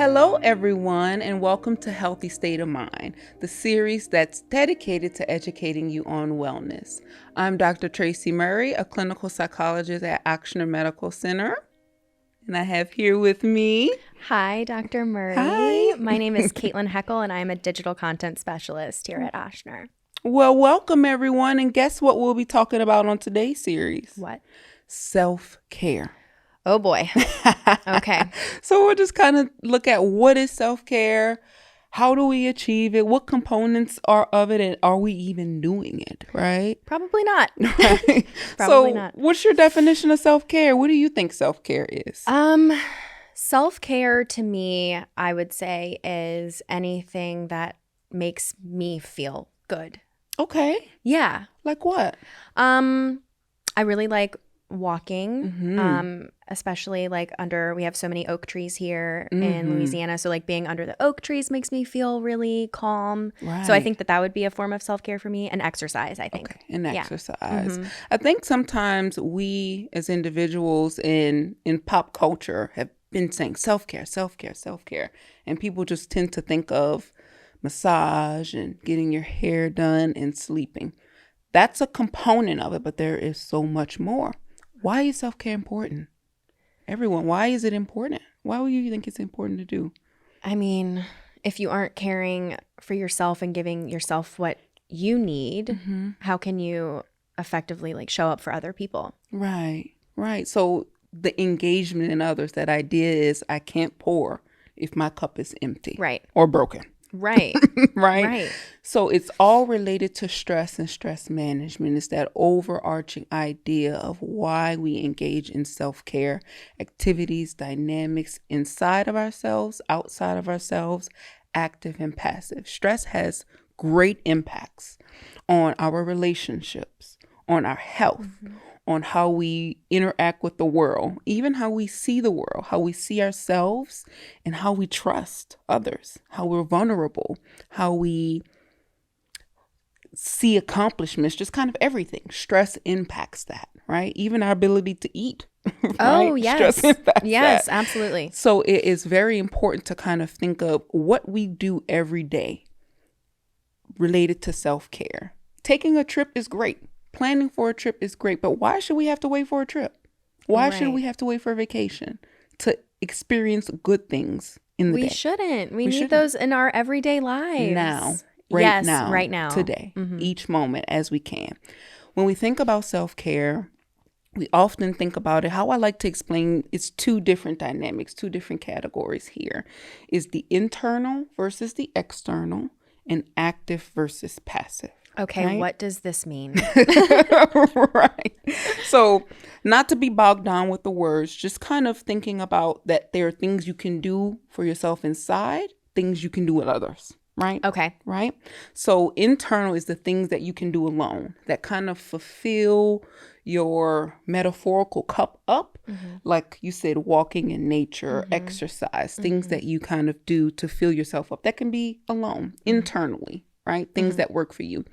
Hello, everyone, and welcome to Healthy State of Mind, the series that's dedicated to educating you on wellness. I'm Dr. Tracey Murry, a clinical psychologist at Ochsner Medical Center, and I have here with me... Hi, Dr. Murray. Hi. My name is Kaitlyn Heckel, and I'm a digital content specialist here at Ochsner. Well, welcome, everyone, and guess what we'll be talking about on today's series? What? Self-care. Oh, boy. Okay. So we'll just kind of look at what is self-care, how do we achieve it, what components are of it, and are we even doing it, right? Probably not. Right. Probably So not. what's your definition of self-care? What do you think self-care is? Self-care to me, I would say, is anything that makes me feel good. Okay. Yeah. Like what? I really like walking, Mm-hmm. especially like we have so many oak trees here in Mhm. Louisiana. So like being under the oak trees makes me feel really calm. Right. So I think that would be a form of self-care for me, and exercise, I think. Okay. And Yeah. exercise. Mhm. I think sometimes we as individuals in pop culture have been saying self-care, self-care, self-care. And people just tend to think of massage and getting your hair done and sleeping. That's a component of it, but there is so much more. Why is self-care important? Everyone, why is it important? Why would you think it's important to do? I mean, if you aren't caring for yourself and giving yourself what you need, Mm-hmm. how can you effectively like show up for other people? Right, right. So the engagement in others, that idea is I can't pour if my cup is empty Right. or broken. Right. Right? Right. So it's all related to stress and stress management. It's that overarching idea of why we engage in self-care activities, dynamics inside of ourselves, outside of ourselves, active and passive. Stress has great impacts on our relationships, on our health, on how we interact with the world, even how we see the world, how we see ourselves, and how we trust others, how we're vulnerable, how we see accomplishments, just kind of everything. Stress impacts that, right? Even our ability to eat. Right? Oh, yes. Stress impacts Yes, that. absolutely. So it is very important to kind of think of what we do every day related to self-care. Taking a trip is great. Planning for a trip is great, but why should we have to wait for a trip? Why should Right. we have to wait for a vacation to experience good things in the We day? shouldn't. We We need shouldn't. those in our everyday lives. Now, Yes, right now. today, Mhm. each moment as we can. When we think about self-care, we often think about it. How I like to explain, it's two different dynamics, two different categories here. Is the internal versus the external, and active versus passive. Okay, Right? what does this mean? Right. So, not to be bogged down with the words, just kind of thinking about that there are things you can do for yourself inside, things you can do with others, right? Okay. Right? So, internal is the things that you can do alone that kind of fulfill your metaphorical cup up. Like you said, walking in nature, exercise, things that you kind of do to fill yourself up. That can be alone, internally, right? Things that work for you.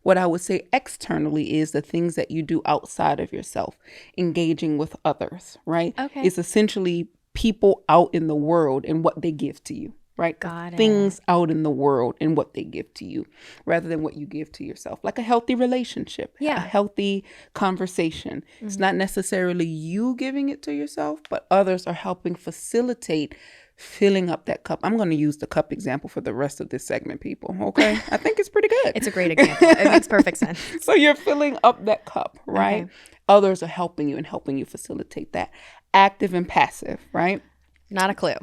What I would say externally is the things that you do outside of yourself, engaging with others, right? Okay. It's essentially people out in the world and what they give to you, right? Got it. Things out in the world and what they give to you rather than what you give to yourself. Like a healthy relationship, a Yeah. healthy conversation. It's not necessarily you giving it to yourself, but others are helping facilitate filling up that cup. I'm going to use the cup example for the rest of this segment, people. Okay. I think it's pretty good. It's a great example. It makes perfect sense. So you're filling up that cup, right? Okay. Others are helping you and helping you facilitate that. Active and passive, right? Not a clue.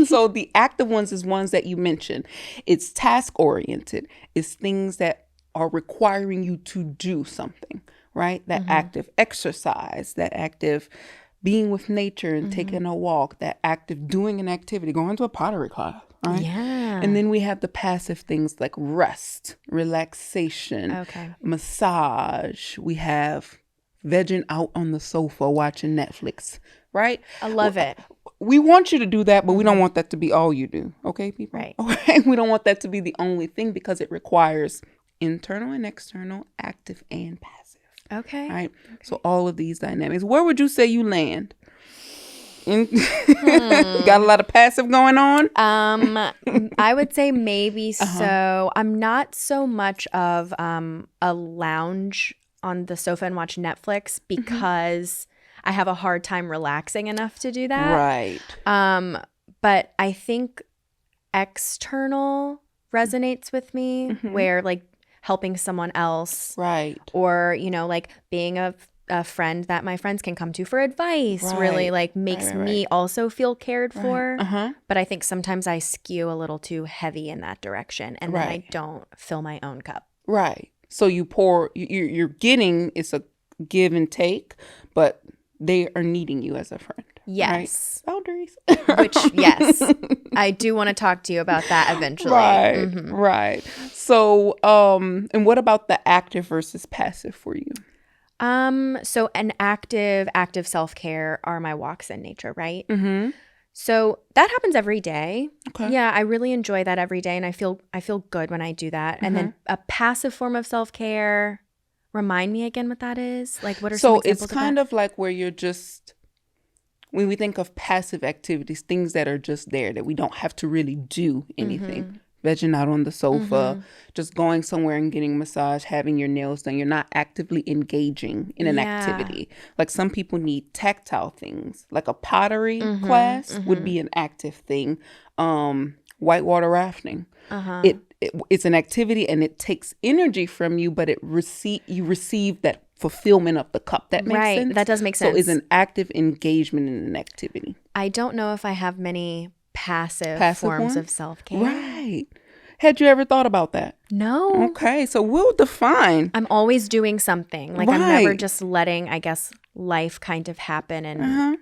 So the active ones is ones that you mentioned. It's task oriented. It's things that are requiring you to do something, right? That active exercise, that active being with nature and taking a walk, that active doing an activity, going to a pottery class, right? Yeah. And then we have the passive things like rest, relaxation, Okay. massage. We have vegging out on the sofa watching Netflix, right? I love it. We want you to do that, but we don't want that to be all you do. Okay, people? Right. Okay. We don't want that to be the only thing because it requires internal and external, active and passive. Okay. Right. So all of these dynamics. Where would you say you land? Got a lot of passive going on? I would say maybe so. I'm not so much of a lounge on the sofa and watch Netflix because I have a hard time relaxing enough to do that. Right. But I think external resonates with me, where like helping someone else, Right. or like being a friend that my friends can come to for advice, really like makes me also feel cared for. But I think sometimes I skew a little too heavy in that direction, and then I don't fill my own cup. Right. So you pour, you're getting, it's a give and take, but they are needing you as a friend. Yes. Right? Boundaries. Which, yes, I do want to talk to you about that eventually. Right. Right. So, and what about the active versus passive for you? So an active self-care are my walks in nature, right? So that happens every day. Okay. Yeah, I really enjoy that every day, and I feel good when I do that. And then a passive form of self-care, remind me again what that is? Like, what are some examples of that? So it's kind of like where you're just, when we think of passive activities, things that are just there that we don't have to really do anything. Vegging out on the sofa, just going somewhere and getting a massage, having your nails done. You're not actively engaging in an activity. Like some people need tactile things, like a pottery class would be an active thing. Whitewater rafting. It's an activity and it takes energy from you, but you receive that fulfillment of the cup. That makes sense? Right, that does make sense. So it's an active engagement in an activity. I don't know if I have many passive forms of self-care. Right. Had you ever thought about that? No. Okay, so we'll define. I'm always doing something. Like I'm never just letting, I guess, life kind of happen and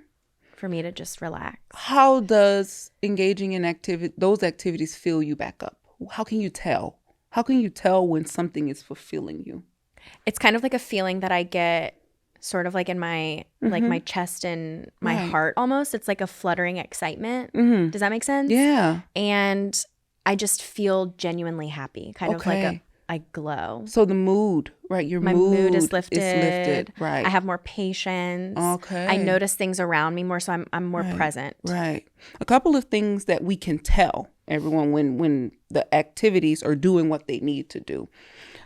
for me to just relax. How does engaging in those activities fill you back up? How can you tell? How can you tell when something is fulfilling you? It's kind of like a feeling that I get sort of like in my like my chest and my heart almost. It's like a fluttering excitement. Does that make sense? Yeah. And I just feel genuinely happy, kind of like I glow. So the mood, right? My mood is lifted. Right. I have more patience. Okay. I notice things around me more, so I'm more present. Right. A couple of things that we can tell everyone when the activities are doing what they need to do.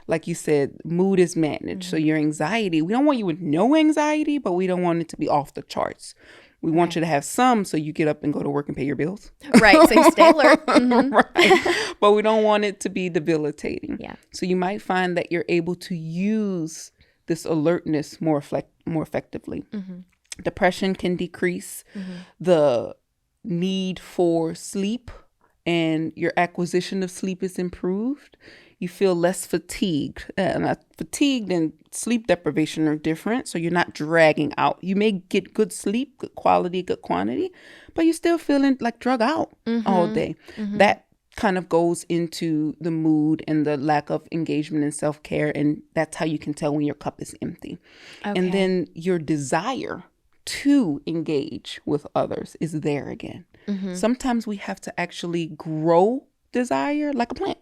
Like you said, mood is managed. So your anxiety, we don't want you with no anxiety, but we don't want it to be off the charts. We want you to have some so you get up and go to work and pay your bills. Right. So you stay alert. Right. But we don't want it to be debilitating. Yeah. So you might find that you're able to use this alertness more effectively. Depression can decrease. The need for sleep and your acquisition of sleep is improved. You feel less fatigued. Fatigued and sleep deprivation are different, so you're not dragging out. You may get good sleep, good quality, good quantity, but you're still feeling like drug out all day. That kind of goes into the mood and the lack of engagement in self-care, and that's how you can tell when your cup is empty. And then your desire to engage with others is there again. Sometimes we have to actually grow desire like a plant.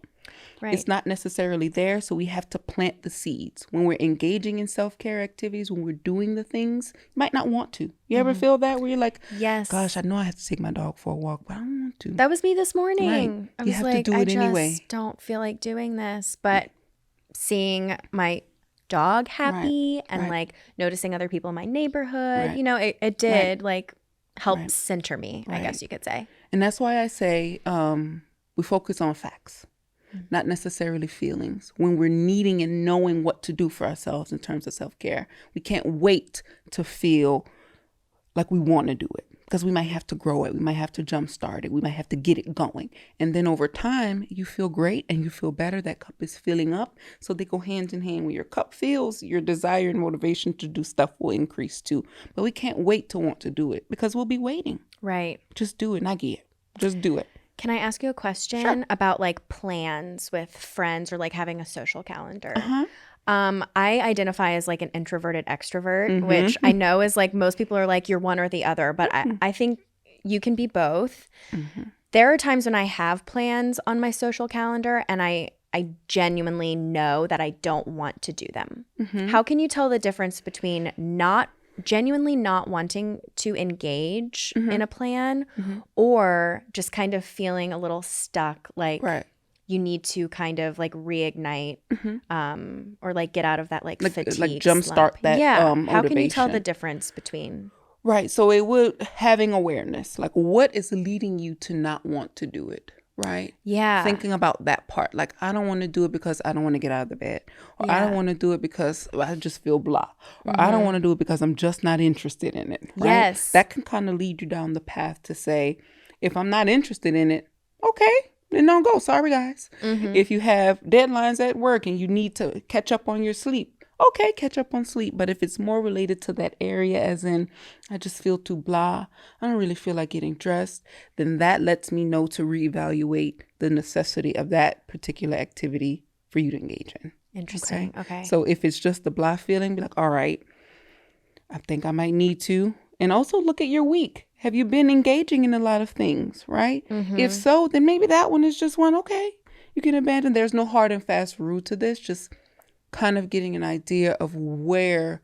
Right. It's not necessarily there, so we have to plant the seeds. When we're engaging in self-care activities, when we're doing the things, you might not want to. You ever feel that where you're like, yes, gosh, I know I have to take my dog for a walk, but I don't want to. That was me this morning. Right. I was you have like, to do it I just don't feel like doing this. But seeing my dog happy and like noticing other people in my neighborhood, it did like help center me, I guess you could say. And that's why I say we focus on facts. Not necessarily feelings. When we're needing and knowing what to do for ourselves in terms of self-care, we can't wait to feel like we want to do it because we might have to grow it. We might have to jumpstart it. We might have to get it going. And then over time, you feel great and you feel better. That cup is filling up. So they go hand in hand. When your cup fills, your desire and motivation to do stuff will increase too. But we can't wait to want to do it because we'll be waiting. Right. Just do it. Not get it. Just do it. Can I ask you a question about like plans with friends or like having a social calendar? I identify as like an introverted extrovert, which I know is like most people are like you're one or the other, but I think you can be both. There are times when I have plans on my social calendar and I genuinely know that I don't want to do them. How can you tell the difference between not genuinely not wanting to engage in a plan or just kind of feeling a little stuck, like you need to kind of like reignite or like get out of that like fatigue like jumpstart that motivation. How can you tell the difference between? Right. So it would having awareness, like what is leading you to not want to do it, right? Yeah. Thinking about that part, like I don't want to do it because I don't want to get out of the bed, or I don't want to do it because I just feel blah, or I don't want to do it because I'm just not interested in it. Right? Yes. That can kind of lead you down the path to say, if I'm not interested in it, okay, then don't go. Sorry, guys. If you have deadlines at work and you need to catch up on your sleep, okay, catch up on sleep. But if it's more related to that area, as in, I just feel too blah, I don't really feel like getting dressed, then that lets me know to reevaluate the necessity of that particular activity for you to engage in. Interesting. Okay. So if it's just the blah feeling, be like, all right, I think I might need to. And also look at your week. Have you been engaging in a lot of things, right? If so, then maybe that one is just one, okay, you can abandon. There's no hard and fast rule to this, just kind of getting an idea of what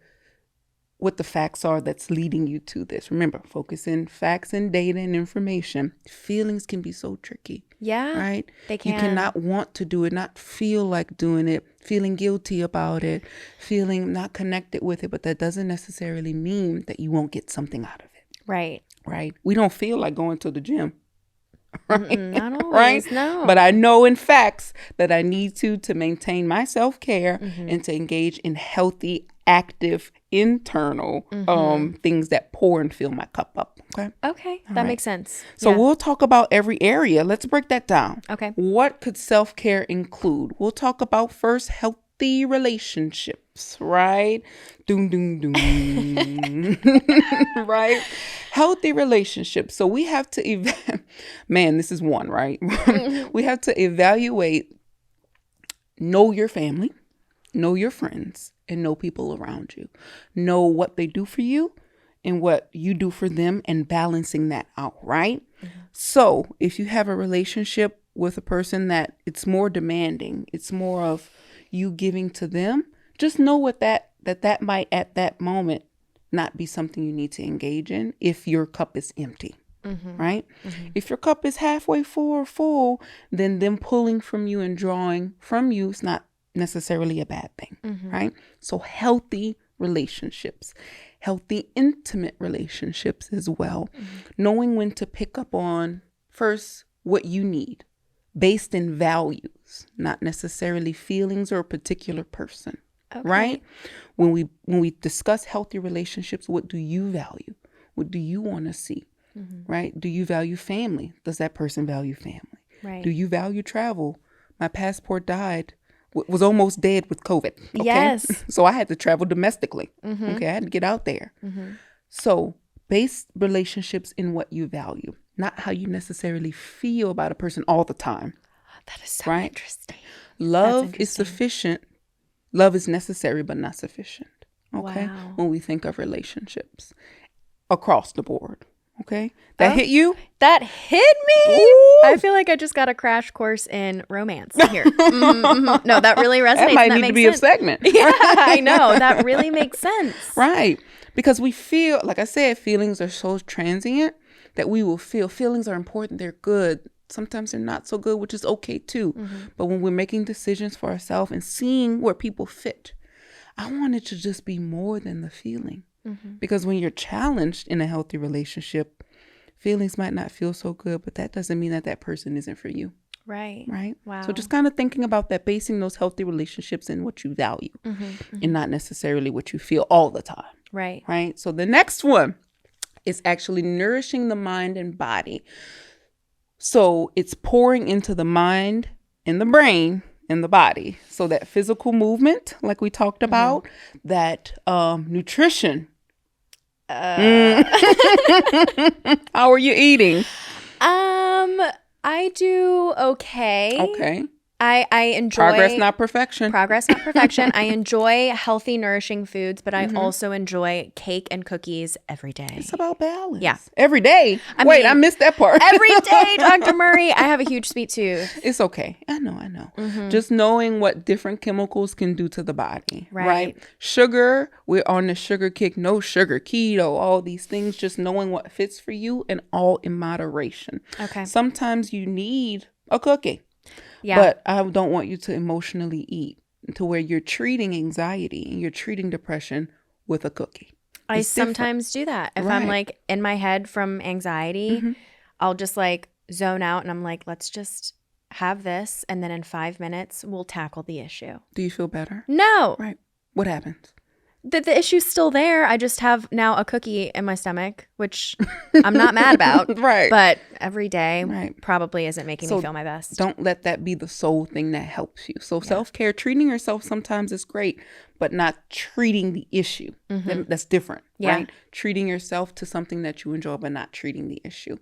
the facts are that's leading you to this. Remember, focus in facts and data and information. Feelings can be so tricky. Yeah. Right? They can. You cannot want to do it, not feel like doing it, feeling guilty about it, feeling not connected with it, but that doesn't necessarily mean that you won't get something out of it. Right. Right? We don't feel like going to the gym. Right? Not always, right? no. But I know in facts that I need to maintain my self-care and to engage in healthy, active, internal things that pour and fill my cup up. Okay. That makes sense. So we'll talk about every area. Let's break that down. Okay. What could self-care include? We'll talk about first healthy relationships, right? Doom, doom, doom. Right? Healthy relationships. So we have to, man, this is one, right? We have to evaluate, know your family, know your friends, and know people around you. Know what they do for you and what you do for them, and balancing that out, right? So if you have a relationship with a person that it's more demanding, it's more of you giving to them, just know what that might at that moment not be something you need to engage in if your cup is empty, right? If your cup is halfway full or full, then them pulling from you and drawing from you is not necessarily a bad thing, right? So healthy relationships, healthy intimate relationships as well, knowing when to pick up on first what you need based in values, not necessarily feelings or a particular person. Okay. Right? When we discuss healthy relationships, what do you value? What do you want to see? Right? Do you value family? Does that person value family? Right. Do you value travel? My passport died, was almost dead with COVID. Okay? Yes. So I had to travel domestically. Okay, I had to get out there. So base relationships in what you value, not how you necessarily feel about a person all the time. That is so interesting. Love is sufficient. Love is necessary, but not sufficient. Okay. Wow. When we think of relationships across the board. Okay. That hit you? That hit me. Ooh. I feel like I just got a crash course in romance here. No, that really resonates. That might need to be a segment. Yeah, I know. That really makes sense. Right. Because we feel, like I said, feelings are so transient that we will feel feelings are important. They're good. Sometimes they're not so good, which is okay too. But when we're making decisions for ourselves and seeing where people fit, I want it to just be more than the feeling. Because when you're challenged in a healthy relationship, feelings might not feel so good, but that doesn't mean that that person isn't for you. Right. Right. Wow. So just kind of thinking about that, basing those healthy relationships in what you value and not necessarily what you feel all the time. Right. Right. So the next one is actually nourishing the mind and body. So it's pouring into the mind and the brain and the body. So that physical movement, like we talked about, that nutrition. How are you eating? I do okay. Okay. I enjoy progress, not perfection. Progress, not perfection. I enjoy healthy, nourishing foods, but I also enjoy cake and cookies every day. It's about balance. Yeah. Every day. I missed that part. Every day, Dr. Murray. I have a huge sweet tooth. It's okay. I know. Just knowing what different chemicals can do to the body. Right? Sugar, we're on the sugar kick. No sugar, keto, all these things. Just knowing what fits for you and all in moderation. Okay. Sometimes you need a cookie. Yeah. But I don't want you to emotionally eat to where you're treating anxiety and you're treating depression with a cookie. I sometimes do that. If I'm like in my head from anxiety, I'll just like zone out and I'm like, let's just have this. And then in 5 minutes, we'll tackle the issue. Do you feel better? No. Right. What happens? The issue's still there. I just have now a cookie in my stomach, which I'm not mad about. Right. But every day probably isn't making me feel my best. Don't let that be the sole thing that helps you. So self-care, treating yourself sometimes is great, but not treating the issue. That's different, right? Treating yourself to something that you enjoy, but not treating the issue.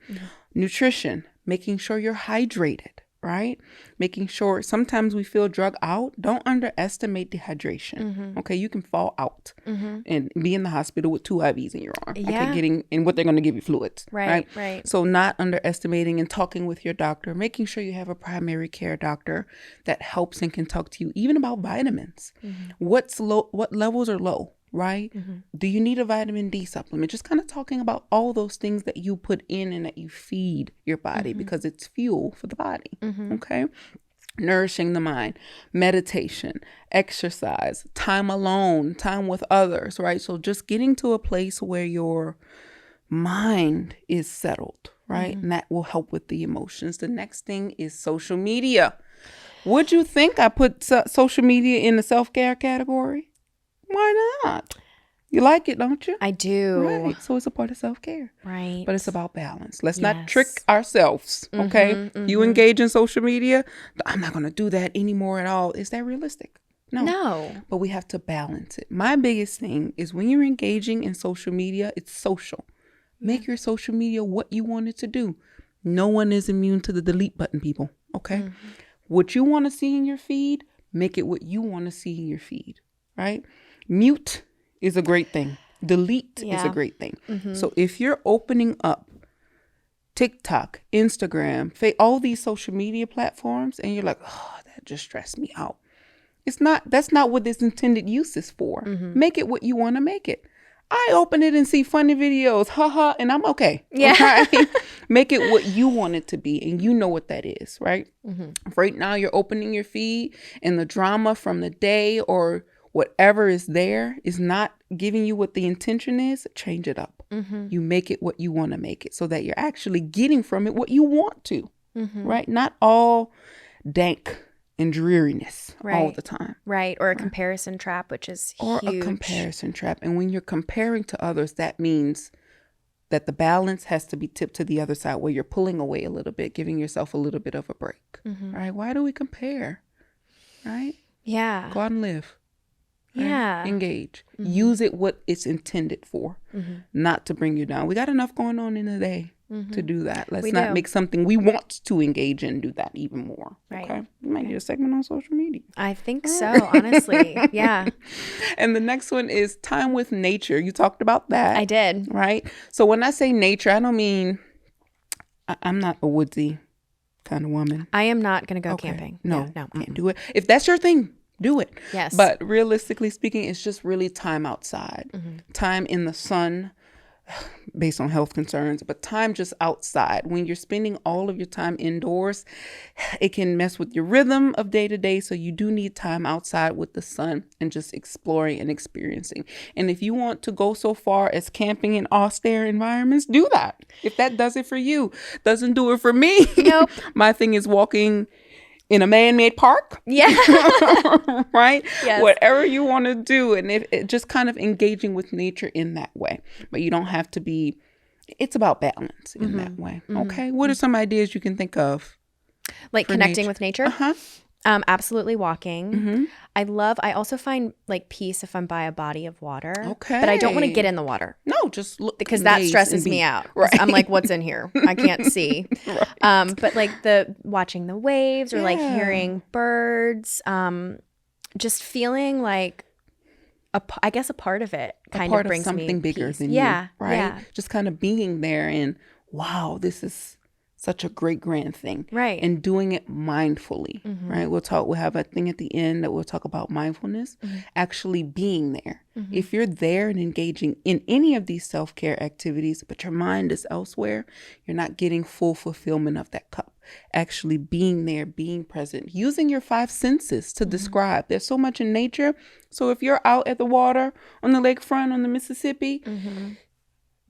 Nutrition, making sure you're hydrated. Right? Making sure sometimes we feel drug out. Don't underestimate dehydration. Okay. You can fall out and be in the hospital with 2 IVs in your arm. Yeah. Okay. And what they're going to give you fluids. Right. So not underestimating and talking with your doctor, making sure you have a primary care doctor that helps and can talk to you even about vitamins. What's low? What levels are low? Right? Do you need a vitamin D supplement? Just kind of talking about all those things that you put in and that you feed your body because it's fuel for the body. Okay. Nourishing the mind, meditation, exercise, time alone, time with others, right? So just getting to a place where your mind is settled, right? And that will help with the emotions. The next thing is social media. Would you think I put social media in the self-care category? Why not? You like it, don't you? I do. Right. So it's a part of self-care. Right. But it's about balance. Let's not trick ourselves, okay? You engage in social media, I'm not going to do that anymore at all. Is that realistic? No. But we have to balance it. My biggest thing is when you're engaging in social media, it's social. Make your social media what you want it to do. No one is immune to the delete button, people, okay? What you want to see in your feed, make it what you want to see in your feed, right? Mute is a great thing. Delete is a great thing. So if you're opening up TikTok, Instagram, all these social media platforms, and you're like, oh, that just stressed me out. That's not what this intended use is for. Make it what you want to make it. I open it and see funny videos, haha, and I'm okay. Yeah. Okay? Make it what you want it to be, and you know what that is, right? Right now, you're opening your feed, and the drama from the day or whatever is there is not giving you what the intention is. Change it up. You make it what you want to make it, so that you're actually getting from it what you want to, right? Not all dank and dreariness all the time. Right. Or a comparison trap, which is huge. Or a comparison trap. And when you're comparing to others, that means that the balance has to be tipped to the other side, where you're pulling away a little bit, giving yourself a little bit of a break. Right? Why do we compare? Right? Yeah. Go out and live. Right? Yeah. Engage. Use it what it's intended for, not to bring you down. We got enough going on in the day to do that. Let's not make something we want to engage in do that even more. Right. Okay? We might need a segment on social media. I think so, honestly. Yeah. And the next one is time with nature. You talked about that. I did. Right? So when I say nature, I don't mean, I'm not a woodsy kind of woman. I am not going to go camping. No, can't do it. If that's your thing, do it. Yes. But realistically speaking, it's just really time outside, time in the sun, based on health concerns, but time just outside. When you're spending all of your time indoors, it can mess with your rhythm of day to day. So you do need time outside with the sun and just exploring and experiencing. And if you want to go so far as camping in austere environments, do that. If that does it for you, doesn't do it for me. Nope. My thing is walking in a man-made park. Yeah. Right? Yes. Whatever you want to do. And it just kind of engaging with nature in that way. But you don't have to be, it's about balance in that way. Okay. What are some ideas you can think of? Like connecting with nature? Absolutely walking. Mm-hmm. I also find like peace if I'm by a body of water. Okay. But I don't want to get in the water. No, just look. Because that gaze, stresses and be me out. 'Cause right. I'm like, what's in here? I can't see. Right. But like the watching the waves or like Yeah. hearing birds, just feeling like I guess a part of it kind part of brings something me bigger peace. than Yeah, you, right? yeah. Just kind of being there and wow, this is such a great grand thing, Right. and doing it mindfully, right? We'll have a thing at the end that we'll talk about mindfulness, actually being there. If you're there and engaging in any of these self-care activities, but your mind is elsewhere, you're not getting full fulfillment of that cup. Actually being there, being present, using your 5 senses to describe. There's so much in nature. So if you're out at the water, on the lakefront, on the Mississippi,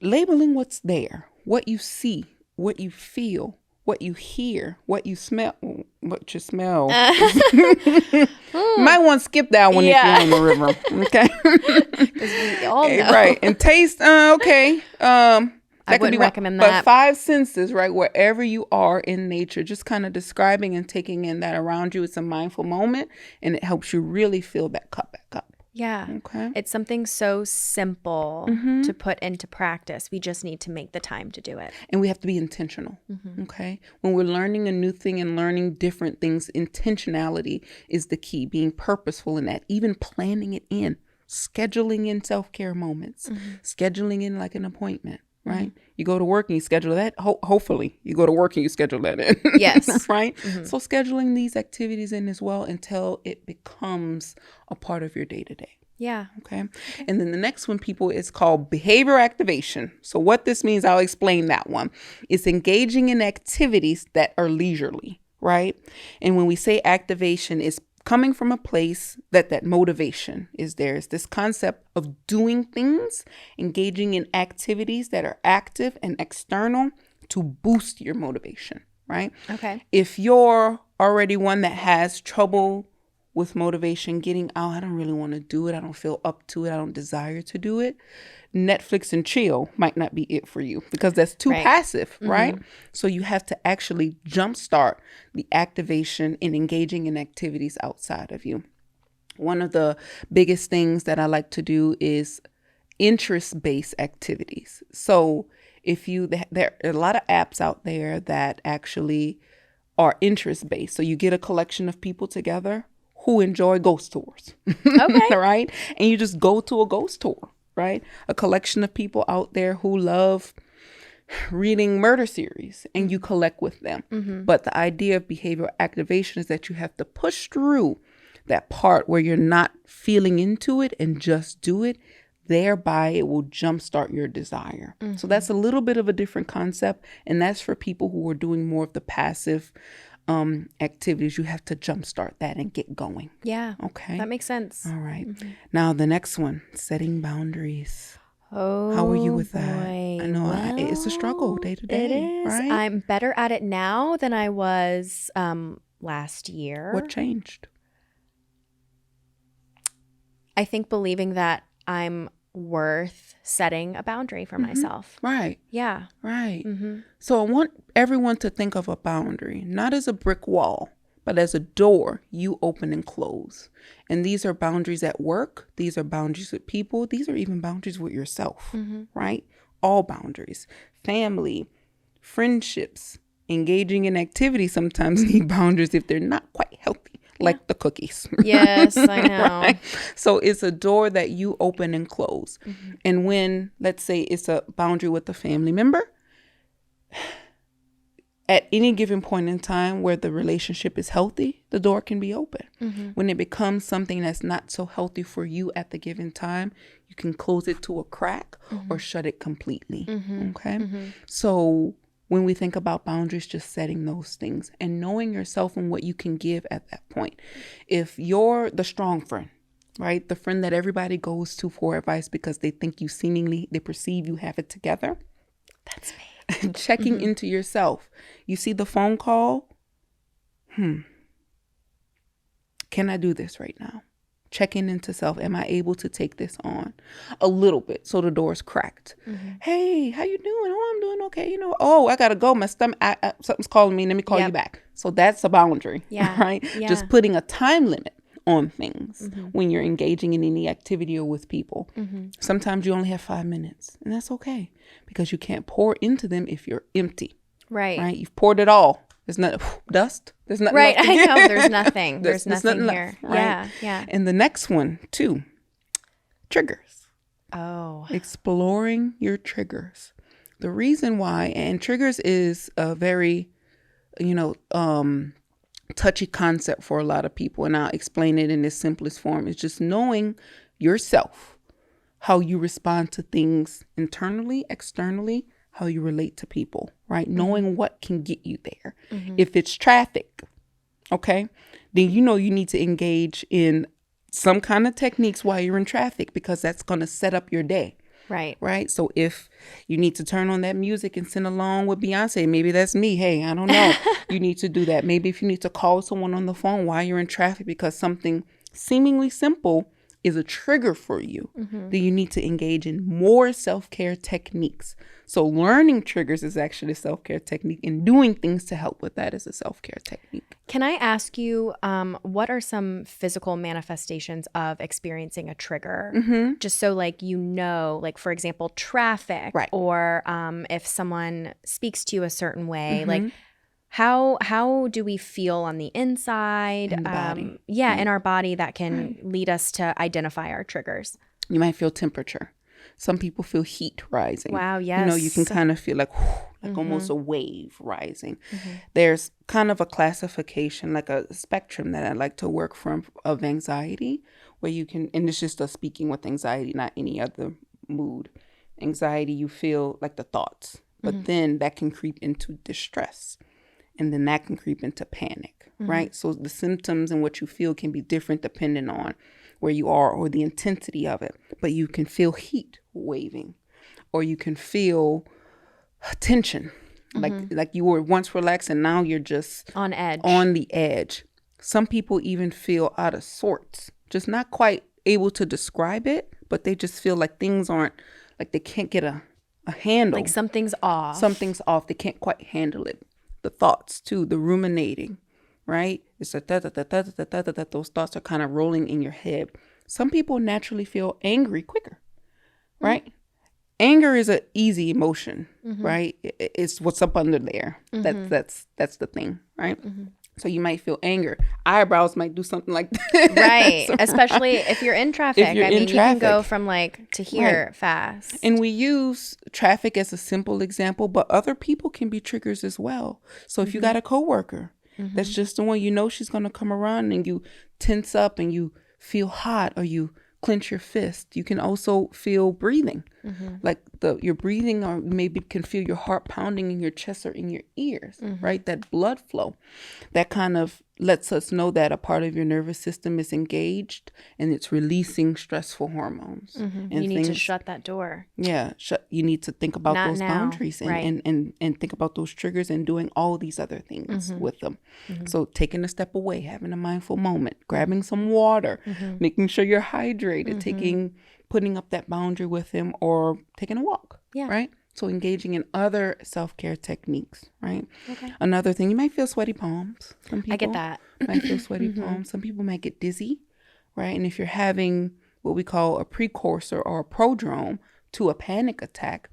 labeling what's there, what you see, what you feel, what you hear, what you smell. Might want to skip that one if you're on the river, okay? Because we all know. Right, and taste, okay. I wouldn't recommend that. But 5 senses, right, wherever you are in nature, just kind of describing and taking in that around you. It's a mindful moment, and it helps you really fill that cup back up. Yeah. Okay. It's something so simple to put into practice. We just need to make the time to do it. And we have to be intentional. Okay. When we're learning a new thing and learning different things, intentionality is the key. Being purposeful in that, even planning it in, scheduling in self-care moments, scheduling in like an appointment, right? You go to work and you schedule that. Hopefully you go to work and you schedule that in. Yes. Right. So scheduling these activities in as well until it becomes a part of your day to day. Yeah. Okay. And then the next one, people, is called behavior activation. So what this means, I'll explain that one. It's engaging in activities that are leisurely, right? And when we say activation, it's coming from a place that motivation is there. It's this concept of doing things, engaging in activities that are active and external to boost your motivation, right? Okay. If you're already one that has trouble with motivation, getting out, I don't really want to do it, I don't feel up to it, I don't desire to do it, Netflix and chill might not be it for you because that's too passive, right? So you have to actually jumpstart the activation and engaging in activities outside of you. One of the biggest things that I like to do is interest-based activities. So there are a lot of apps out there that actually are interest-based. So you get a collection of people together who enjoy ghost tours, Okay. right? And you just go to a ghost tour, right? A collection of people out there who love reading murder series, and you collect with them. But the idea of behavioral activation is that you have to push through that part where you're not feeling into it and just do it. Thereby, it will jumpstart your desire. So that's a little bit of a different concept, and that's for people who are doing more of the passive activities. You have to jumpstart that and get going. Yeah. Okay. That makes sense. All right. Now the next one, setting boundaries. Oh, how are you with that? boy. I know it's a struggle day to day. It is. Right? I'm better at it now than I was last year. What changed? I think believing that I'm worth setting a boundary for myself. Right. Yeah. Right. So I want everyone to think of a boundary, not as a brick wall, but as a door you open and close. And these are boundaries at work. These are boundaries with people. These are even boundaries with yourself, right? All boundaries. Family, friendships, engaging in activities sometimes need boundaries if they're not quite healthy. Like the cookies. Yes, I know. Right? So it's a door that you open and close. And when, let's say it's a boundary with a family member, at any given point in time where the relationship is healthy, the door can be open. When it becomes something that's not so healthy for you at the given time, you can close it to a crack or shut it completely. Okay? So when we think about boundaries, just setting those things and knowing yourself and what you can give at that point. If you're the strong friend, right? The friend that everybody goes to for advice because they think they perceive you have it together. That's me. Checking into yourself. You see the phone call? Can I do this right now? Checking into self. Am I able to take this on a little bit so the door's cracked? Hey, how you doing? Oh, I'm doing okay. I gotta go. My stomach, something's calling me. Let me call you back. So that's a boundary, Yeah. right? Yeah. Just putting a time limit on things when you're engaging in any activity or with people. Sometimes you only have 5 minutes, and that's okay because you can't pour into them if you're empty. Right? You've poured it all. There's not dust. There's nothing Right. left to I give. know. There's nothing. There's nothing left, here. right? Yeah. Yeah. And the next one, too, triggers. Oh. Exploring your triggers. The reason why, and triggers is a very, touchy concept for a lot of people. And I'll explain it in its simplest form. It's just knowing yourself, how you respond to things internally, externally, how you relate to people, right? Knowing what can get you there. If it's traffic, okay, then you need to engage in some kind of techniques while you're in traffic because that's going to set up your day. Right. So if you need to turn on that music and sing along with Beyonce, maybe that's me. Hey, I don't know. You need to do that. Maybe if you need to call someone on the phone while you're in traffic because something seemingly simple is a trigger for you, then you need to engage in more self-care techniques. So learning triggers is actually a self-care technique, and doing things to help with that is a self-care technique. Can I ask you, what are some physical manifestations of experiencing a trigger? Just so like, for example, traffic, or if someone speaks to you a certain way, like how do we feel on the inside? In the body. In our body that can lead us to identify our triggers. You might feel temperature. Some people feel heat rising. Wow, yes. You can kind of feel like almost a wave rising. There's kind of a classification, like a spectrum that I like to work from of anxiety, where you can, and it's just speaking with anxiety, not any other mood. Anxiety, you feel like the thoughts, but then that can creep into distress. And then that can creep into panic, right? So the symptoms and what you feel can be different depending on where you are or the intensity of it. But you can feel heat waving, or you can feel tension, like you were once relaxed and now you're just on edge. On the edge. Some people even feel out of sorts, just not quite able to describe it, but they just feel like things aren't, like they can't get a handle. Like something's off. Something's off. They can't quite handle it. The thoughts too, the ruminating, right? It's those thoughts are kind of rolling in your head. Some people naturally feel angry quicker, right? Anger is an easy emotion, right? It's what's up under there. That's the thing, right? So you might feel anger. Eyebrows might do something like that. Right. Especially if you're in traffic. You can go from like to here fast. And we use traffic as a simple example, but other people can be triggers as well. So if you got a coworker that's just the one, she's going to come around and you tense up and you feel hot or you clench your fist. You can also feel breathing, like your breathing, or maybe can feel your heart pounding in your chest or in your ears, right? That blood flow, that kind of lets us know that a part of your nervous system is engaged and it's releasing stressful hormones. And you need to shut that door. Yeah, you need to think about those boundaries and think about those triggers and doing all these other things with them. So taking a step away, having a mindful moment, grabbing some water, making sure you're hydrated, putting up that boundary with him, or taking a walk, right? So engaging in other self-care techniques, right? Okay. Another thing, you might feel sweaty palms. Some people I get that. might feel sweaty palms. Some people might get dizzy, right? And if you're having what we call a precursor or a prodrome to a panic attack,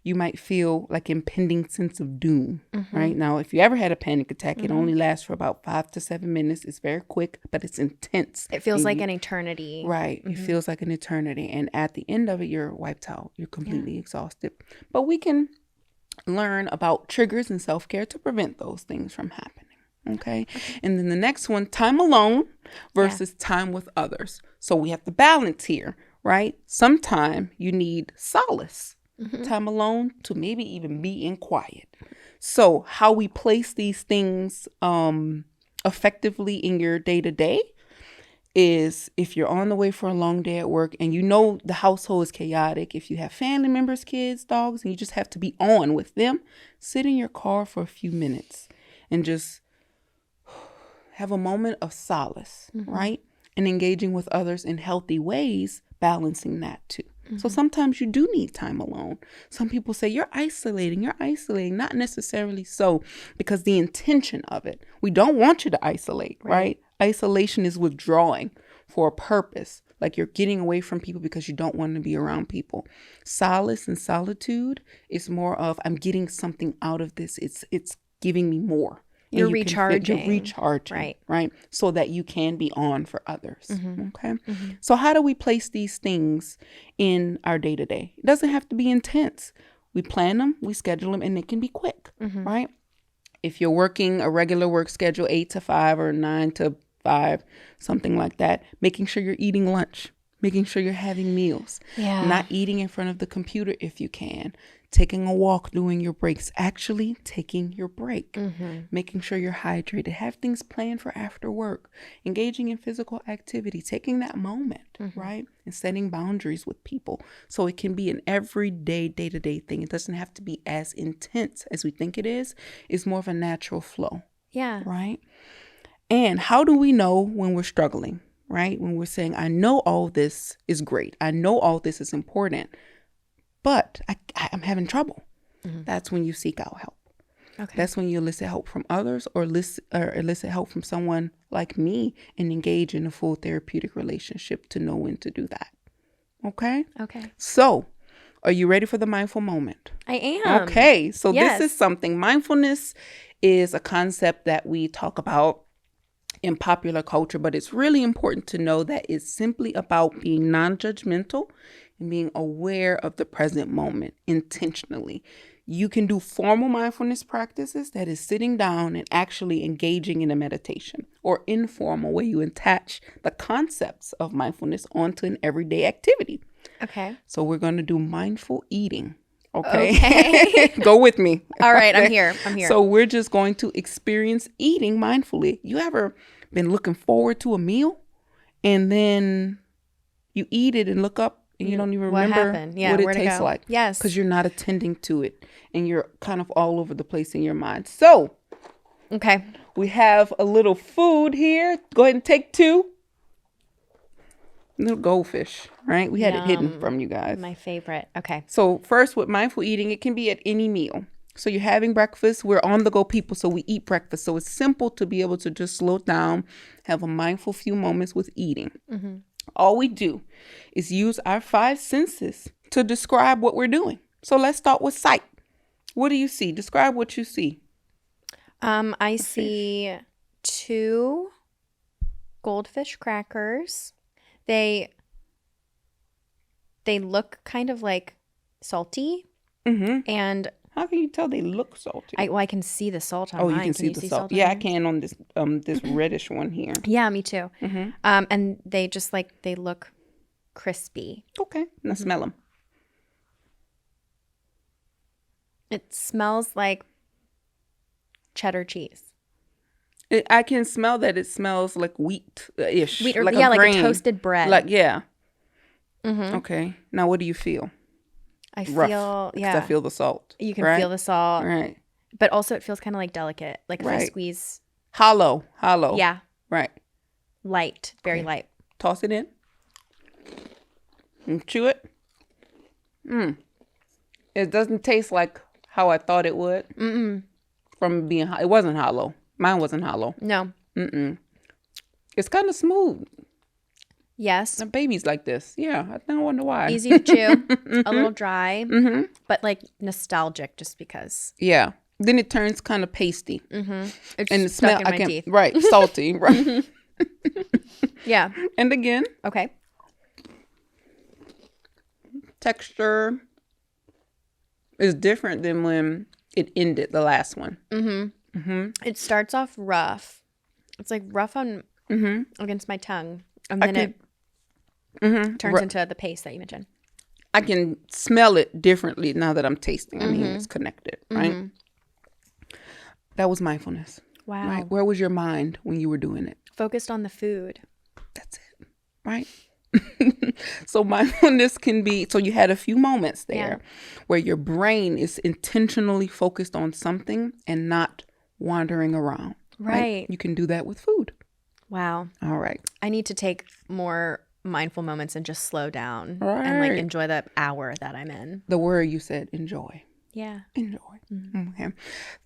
you might feel like impending sense of doom, right? Now, if you ever had a panic attack, it only lasts for about 5 to 7 minutes. It's very quick, but it's intense. It feels like an eternity. Right. It feels like an eternity. And at the end of it, you're wiped out. You're completely exhausted. But we can learn about triggers and self-care to prevent those things from happening. Okay. And then the next one, time alone versus time with others. So we have to balance here, right? Sometime you need solace. Time alone to maybe even be in quiet. So how we place these things effectively in your day-to-day is, if you're on the way for a long day at work and the household is chaotic, if you have family members, kids, dogs, and you just have to be on with them, sit in your car for a few minutes and just have a moment of solace, right? And engaging with others in healthy ways, balancing that too. So sometimes you do need time alone. Some people say you're isolating. Not necessarily so, because the intention of it, we don't want you to isolate, right? Isolation is withdrawing for a purpose. Like you're getting away from people because you don't want to be around people. Solace and solitude is more of, I'm getting something out of this. It's giving me more. You're recharging. You're recharging, right? So that you can be on for others. Okay. So how do we place these things in our day to day? It doesn't have to be intense. We plan them, we schedule them, and it can be quick, right? If you're working a regular work schedule, 8 to 5 or 9 to 5, something like that, making sure you're eating lunch, making sure you're having meals, not eating in front of the computer if you can, taking a walk, doing your breaks, actually taking your break, making sure you're hydrated, have things planned for after work, engaging in physical activity, taking that moment, right? And setting boundaries with people. So it can be an everyday, day-to-day thing. It doesn't have to be as intense as we think it is. It's more of a natural flow. Yeah. Right? And how do we know when we're struggling, right? When we're saying, I know all this is great. I know all this is important, but I'm having trouble. That's when you seek out help. Okay. That's when you elicit help from others or elicit help from someone like me and engage in a full therapeutic relationship to know when to do that. Okay? Okay. So, are you ready for the mindful moment? I am. Okay. So this is something. Mindfulness is a concept that we talk about in popular culture, but it's really important to know that it's simply about being non-judgmental and being aware of the present moment intentionally. You can do formal mindfulness practices, that is sitting down and actually engaging in a meditation, or informal, where you attach the concepts of mindfulness onto an everyday activity. Okay. So we're going to do mindful eating. Okay. Go with me. All right. I'm here. So we're just going to experience eating mindfully. You ever been looking forward to a meal and then you eat it and look up and you don't even remember what it tastes like? Yes. Because you're not attending to it and you're kind of all over the place in your mind. So, okay, we have a little food here. Go ahead and take 2. Little goldfish, right? We had it hidden from you guys. My favorite. Okay. So first, with mindful eating, it can be at any meal. So you're having breakfast. We're on the go people, so we eat breakfast. So it's simple to be able to just slow down, have a mindful few moments with eating. All we do is use our 5 senses to describe what we're doing. So let's start with sight. What do you see? Describe what you see. I see 2 goldfish crackers. They look kind of like salty. And how can you tell they look salty? I can see the salt on mine. You can see the salt. Yeah, I can on this this reddish one here. Yeah, me too. And they just they look crispy. Okay, now smell them. It smells like cheddar cheese. I can smell that it smells like wheat-ish. Wheat, or, like yeah, a like grain. a toasted bread. Like, yeah. Okay. Now, what do you feel? I Rough, feel, I feel the salt. You can feel the salt. Right. But also it feels kind of like delicate. Like if I squeeze. Hollow. Yeah. Right. Light. Very light. Toss it in. And chew it. It doesn't taste like how I thought it would. From being, it wasn't hollow. Mine wasn't hollow. No. It's kind of smooth. Yes. The baby's like this. Yeah. I don't wonder why. Easy to chew. A little dry. But like nostalgic just because. Yeah. Then it turns kind of pasty. It's and the stuck smell, in my teeth. Right. Salty. Right. Yeah. And again. Okay. Texture is different than when it ended, the last one. It starts off rough. It's like rough on against my tongue. And then it turns into the paste that you mentioned. I can smell it differently now that I'm tasting. I mean, it's connected, right? That was mindfulness. Wow. Right? Where was your mind when you were doing it? Focused on the food. That's it, right? So mindfulness can be, so you had a few moments there where your brain is intentionally focused on something and not wandering around. Right. You can do that with food. Wow. All right. I need to take more mindful moments and just slow down Right. and like enjoy the hour that I'm in. The word you said, enjoy. Yeah. Enjoy. Okay.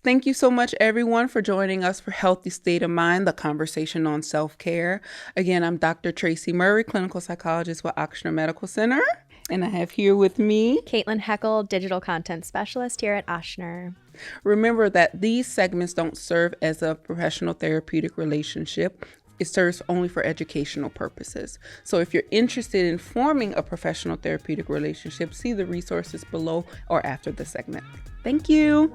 Thank you so much, everyone, for joining us for Healthy State of Mind, the conversation on self-care. Again, I'm Dr. Tracey Murry, clinical psychologist with Ochsner Medical Center. And I have here with me Kaitlyn Heckel, digital content specialist here at Ochsner. Remember that these segments don't serve as a professional therapeutic relationship. It serves only for educational purposes. So if you're interested in forming a professional therapeutic relationship, see the resources below or after the segment. Thank you.